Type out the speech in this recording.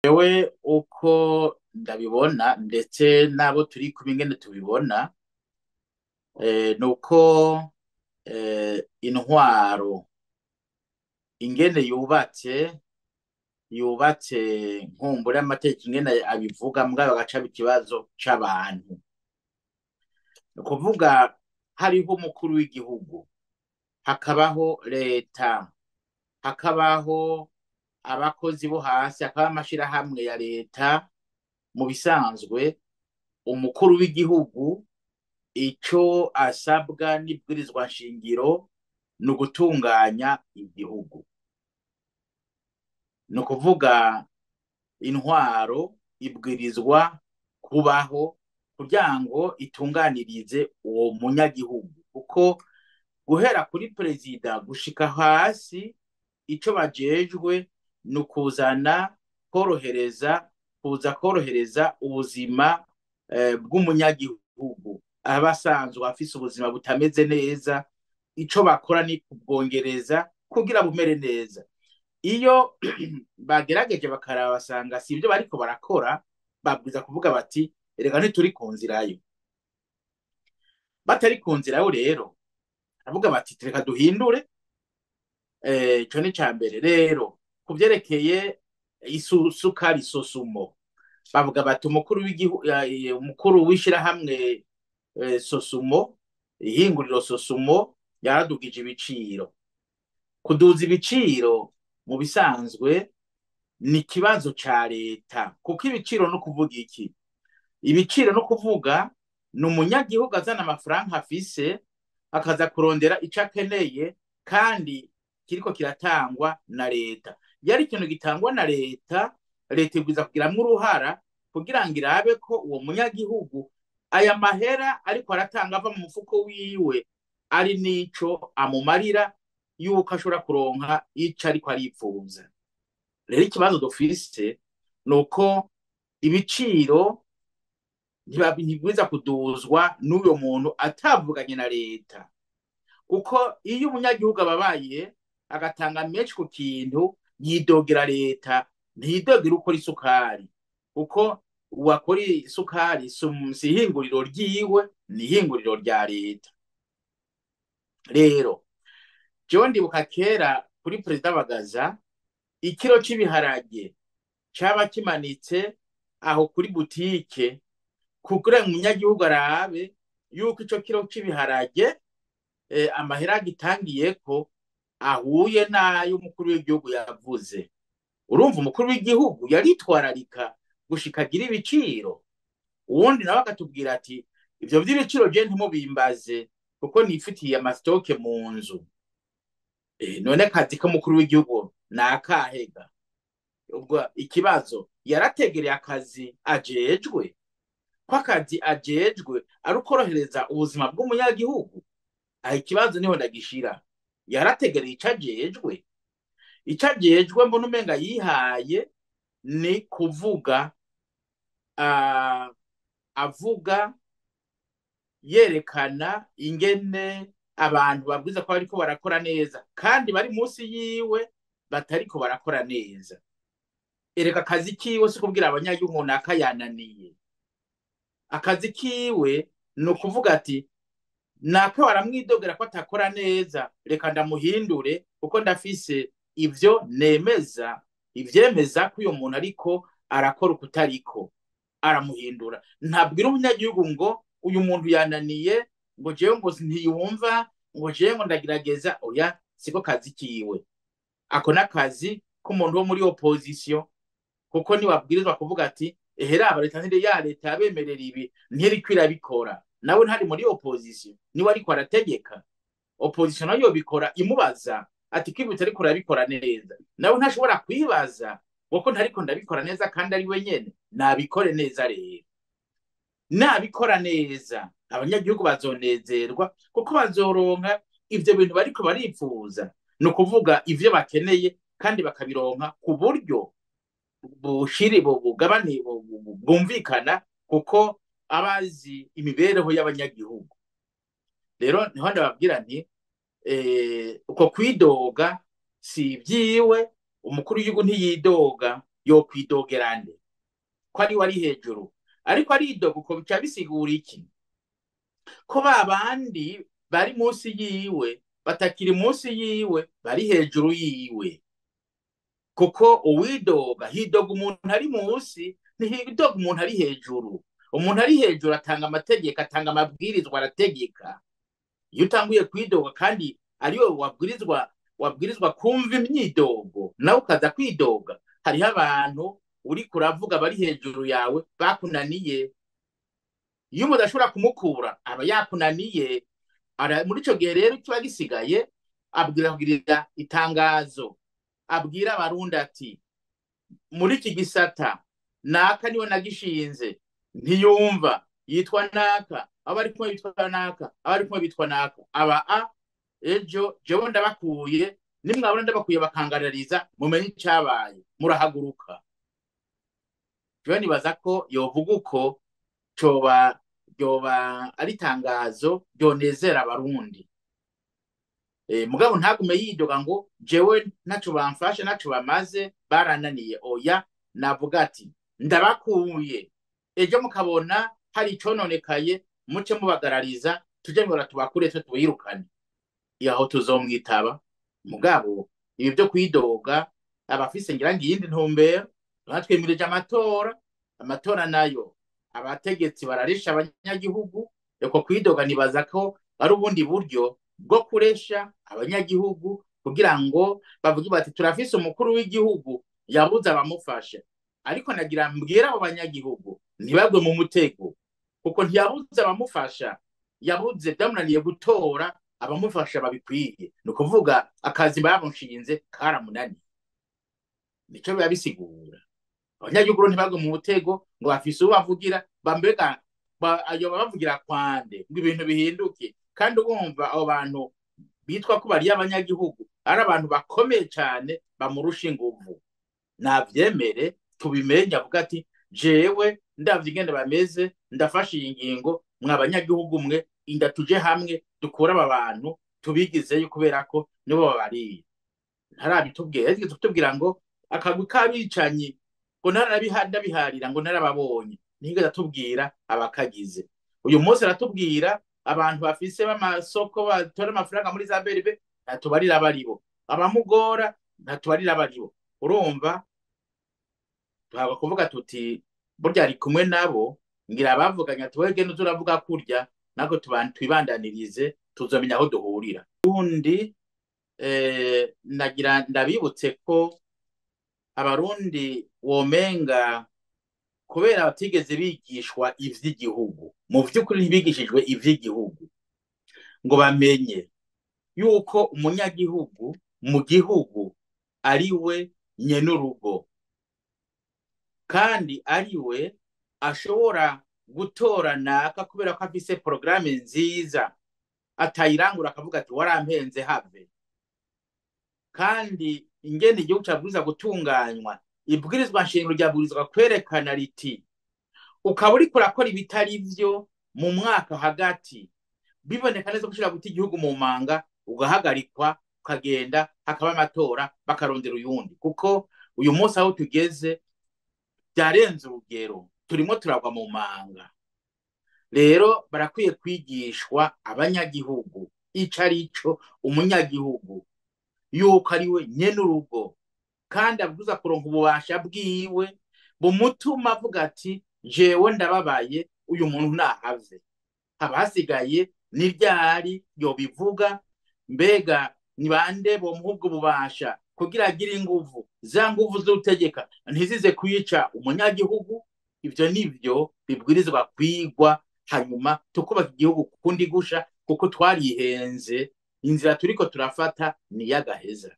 jewe uko ndabibona ndetse n'abo turi kumwe ingene tubibona nuko intwaro ingene yubatse nkumbure amateka ingene abivuga mbwa bagaca ikibazo c'abantu. Ni ukuvuga hariho umukuru w'igihugu, hakabaho leta, hakabaho abakozi bo hasi, hakabaho amashirahamwe ya leta. Mu bisanzwe umukuru w'igihugu ico asabwa n'ibwirizwa nshingiro ni ugutunganya igihugu. Ni ukuvuga intwaro ibwirizwa kubaho kugira ngo itunganirize uwo munyagihugu, kuko guhera kuri perezida gushika hasi ico bajejwe ni kuza korohereza ubuzima bw'umunyagihugu. Abasanzwe afise ubuzima butameze neza, ico bakora ni kubwongereza kugira bumere neza. Iyo bagerageje bakaraba basanga si ibyo bariko barakora, babwiza kuvuga bati erega ntituri ku nzirayo. Batari ku nzirayo rero aravuga bati reka duhindure. Ico ni ca mbere. Rero ku vyerekeye isukari Sosumo, bavuga bati umukuru w'ishirahamwe Sosumo, ihinguriro Sosumo yaradugije ibiciro. Kuduza ibiciro mu bisanzwe ni ikibazo ca leta, kuko ibiciro no kuvuga iki? Ibiciro no kuvuga ni umunyagihugu azana amafaranga afise akaza kurondera ico akeneye kandi kiriko kiratangwa na leta. Yari ikintu gitangwa na leta, leta ibwiza kugiramwo uruhara kugira ngo irabe ko uwo munyagihugu aya mahera ariko aratanga ava mu mufuko wiwe ari nico amumarira, yuko ashobora kuronka ico ariko aripfuza. Rero ikibazo dufise nuko ibiciro ntibwiza kuduzwa n'uyo muntu atavuganye na leta, kuko iyo umunyagihugu ababaye agatanga menshi ku kintu yidogera leta, ntiyidogera ukora isukari, kuko uwakora isukari si ihinguriro ryiwe, ni ihinguriro rya leta. Rero jewe ndibuka kera kuri perezida Bagaza, ikiro c'ibiharage caba kimanitse aho kuri butike kugira ngo umunyagihugu arabe yuko ico kiro c'ibiharage amahera gitangiyeko ahuye n'ayo umukuru w'igihugu yavuze. Urumva umukuru w'igihugu yaritwararika gushika agira ibiciro. Uwundi nawe akatubwira ati ivyo vy'ibiciro je ntimubimbaze kuko nifitiye amastoke mu nzu. None akazi k'umukuru w'igihugu ni akahega? Ubwo ikibazo yarategereye akazi ajejwe, ko akazi ajejwe ari ukorohereza ubuzima bw'umunyagihugu. Aha ikibazo niho ndagishira. Yarategereye ico ajejwe? Ico ajejwe mbona umenga yihaye ni kuvuga, avuga yerekana ingene abantu babwiza ko bariko barakora neza kandi bari munsi yiwe batariko barakora neza. Ereka akazi kiwe si kubwira abanyagihugu naka yananiye. Akazi kiwe ni ukuvuga ati naka baramwidogera ko atakora neza, reka ndamuhindure kuko ndafise ivyo nemeza, ivyemeza ko uyo muntu ariko arakora ukutariko, aramuhindura. Ntabwira umunyagihugu ngo uyu muntu yananiye, ngo jewe ngo ntiyumva, ngo jewe ngo ndagerageza. Oya, siko kazi kiwe. Ako n'akazi k'umuntu wo muri opposition, kuko niwabwirizwa kuvuga ati eheraba leta leta yabemerera ibi ntiriko irabikora. Nawe ntari muri opposition, niwe ariko arategeka. Opposition nayo bikora imubaza ati kwibutsa ariko urabikora neza. Nawe ntashobora kwibaza kuko ntariko ndabikora neza kandi ari wenyene. Nabikore neza rero. Nabikora neza abanyagihugu bazonezerwa kuko bazoronka ivyo bintu bariko baripfuza. Ni ukuvuga ivyo bakeneye kandi bakabironka ku buryo bugabane bwumvikana, kuko abazi imibereho y'abanyagihugu. Rero niho ndababwira nti uko kwidoga si ibyiwe, umukuru w'igihugu ntiyidoga yokwidogerande ko ari wari hejuru, ariko aridoga uko bica bisigura iki? Ko babandi bari munsi yiwe batakiri munsi yiwe, bari hejuru yiwe. Kuko uwidoga hidoga umuntu ari munsi, ntihidoga umuntu ari hejuru. Umuntu ari hejuru atanga amategeko, atanga amabwirizwa, arategeka. Iyo utanguye kwidoga kandi ariwe wabwirizwa kumva imyidogo, nawe ukaza kwidoga, hariho abantu uri kuravuga bari hejuru yawe bakunaniye. Iyo umuntu ashobora kumukura aba yakunaniye. Muri ico gihe rero kiba gisigaye abwira itangazo, abwira abarundi ati muri iki gisata naka niwe nagishinze, ntiyumva, yitwa naka, abari kumwe bitwa naka, abari kumwe bitwa naka, ejo jewe ndabakuye, nimwabona ndabakuye bakangarariza, mumenye icabaye, murahaguruka. Jewe nibaza ko yovuga uko yoba ari tangazo ryonezera abarundi. Mugabo ntagume yidoga ngo jewe ntaco bamfashe, ntaco bamaze, barananiye. Oya, navuga ati ndabakuye, ejo mukabona hari icononekaye, muce mubagarariza, tuje ngora tubakure twe tubirukane, yaho tuzomwitaba. Mugabo ibi byo kwidoga abafise ngira ngiyindi ntumbero. Batwemirije amatora nayo abategetsi bararesha abanyagihugu. Yuko kwidoga nibaza ko ari ubundi buryo bwo kuresha abanyagihugu kugira ngo bavuge bati turafise umukuru w'igihugu yabuze abamufasha. Ariko nagira mbwira abo banyagihugu ntibagwe mu mutego, kuko ntiyabuze abamufasha, yabuze byamunaniye gutora abamufasha babikwiye. Ni ukuvuga akazi bamushinze karamunaniye. Nico biba bisigura. Abanyagihugu ntibagwe mu mutego ngo bafise ubavugira, bambega ayo bavugira kwande ngo ibintu bihinduke. Kandi ubumva abo bantu bitwa ko bari abanyagihugu ari abantu bakomeye cyane bamurusha inguvu. Navyemere tubimenye, avuga ati jewe ndavye ingene bameze, ndafashe iyi ngingo, mwabanyagihugu mwe inda tuje hamwe dukura aba bantu tubigizeyo kubera ko nibo babariye. Ntarabitubwira, yigeze kutubwira ngo akagwi kabicanyi ngo narabiharira ngo narababonye, ntigeze atubwira abakagize. Uyu munsi aratubwira abantu bafise b'amasoko batora amafaranga muri za BRB, ntatubarira baribo. Abamugora ntatubarira baribo. Urumva twaba kuvuga tuti burya ari kumwe nabo, ngira abavuganya ati wege nuzuravuga kurya nako twibandanirize, tuzomenya aho duhurira. Undi nagira ndabibutse ko abarundi womenga kubera batigeze bigishwa ivy'igihugu, mu vy'ukuri ntibigishijwe ivy'igihugu ngo bamenye yuko umunyagihugu mu gihugu ari we nyenurugo, kandi ari we ashobora gutora naka kubera ko afise porogaramu nziza, atayirangura akavuga ati warampenze have. Kandi ingene igihugu cyabwirizwa gutunganywa, ibwirizwa nshingiro ryabwirizwa kwerekana riti ukaba uriko urakora ibitari vyo mu mwaka hagati, biboneka neza gushira guta igihugu mu manga, ugahagarikwa ukagenda hakaba amatora bakarondera uyundi. Kuko uyu munsi aho tugeze byarenze urugero, turimo turagwa mu manga. Rero barakwiye kwigishwa abanyagihugu ico arico umunyagihugu, yuko ari we nyene urugo, kandi abwiza kuronka ububasha bwiwe bumutuma avuga ati jewe ndababaye, uyu muntu nahave. Haba hasigaye ni ryari yobivuga, mbega ni bande bomuha ubwo bubasha kugira agire inguvu, za nguvu z'utegeka ntizize kwica umunyagihugu. Ivyo nivyo bibwirizwa kwigwa, hanyuma tukubaka igihugu kundi gusha, kuko twarihenze. Inzira turiko turafata ni yagaheza.